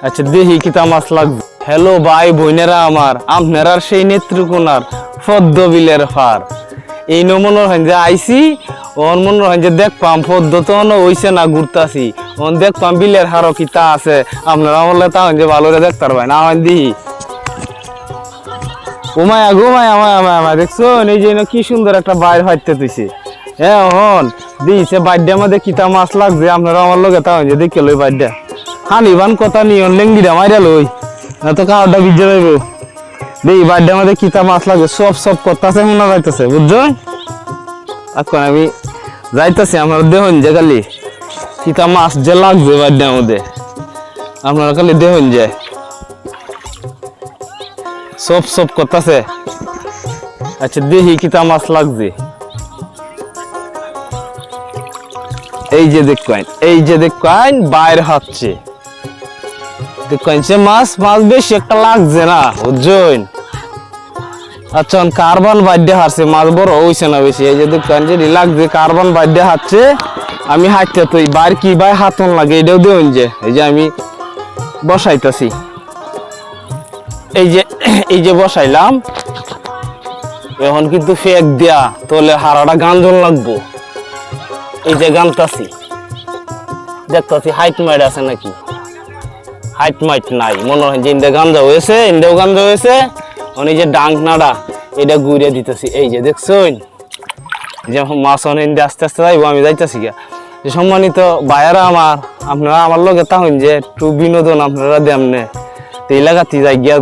আচ্ছা দেখি কিতা মাছ লাগবে। হ্যালো ভাই বোনেরা আমার, আপনার সেই নেত্রকোনার পদ্ম বিলের পার এই মনে হয় যে আইসি ওর মনে হয় যে দেখপাম পদ্ম তো হইছে না ঘুরতাছি ওন দেখপাম বিলের হারো কিতা আছে আপনারা বললে তা যে ভালো দেখতে পারবেন না হয় দিহি ঘুমায়া ঘুমায়া মায়া দেখছো এই যে কি সুন্দর একটা বাইর হাঁটতে তুইছে হ্যাঁ হন দিছে বাড্ডা মধ্যে কিতা মাছ লাগছে আপনারা আমার লগে তা যে দেখে লই বাড্ডা হানিবান কথা নিয়ন লেঙ্গিরা মাইরা লই না তো কাউটা বিজে রইব দেই বাড্ডা মধ্যে কিতা মাছ লাগবে সব করতেছে মনে যাইতেছে বুঝছো এখন আমি যাইতেছি আমার দেহন যে খালি কিতা মাছ যে লাগবে বাড্ডার মধ্যে আপনারা খালি দেহন যে সব করতেছে। আচ্ছা দেখি কিতা মাছ লাগছে এই যে দেখেন বাইরে হচ্ছে দেখেন সে মাছ বেশি একটা লাগছে না বুঝছেন। আচ্ছা কার্বন বাড্ডে হারছে মাছ বড় হইছে না বেশি এই যে দেখেন যে লাগছে কার্বন বাড্ডে হাঁটছে আমি হাঁটতে তুই বাইর কি ভাই হাতন লাগে এটাও দেন যে এই যে আমি বসাইতেছি এই যে বসাইলাম এখন কিন্তু ফেক দিয়া তোলে হারাটা গাঞ্জন লাগবো এই যে গানতাছি দেখতাছি হাইট মাইট আছে নাকি হাইট মাইট নাই মনে হয় যে ইন্দে গাঞ্জা হয়েছে ইন্দেও গাঞ্জা হয়েছে অনেক যে ডাঙ্ক নাড়া এটা ঘুরে দিতেছি এই যে দেখছেন যে মাছ অনেক আস্তে আস্তে যাইবো আমি যাইতেছি গিয়া যে সম্মানিত ভাইয়ারা আমার আপনারা আমার লগে তাহন যে একটু বিনোদন আপনারা দেমনে তো এই লাগাতে যাই গিয়া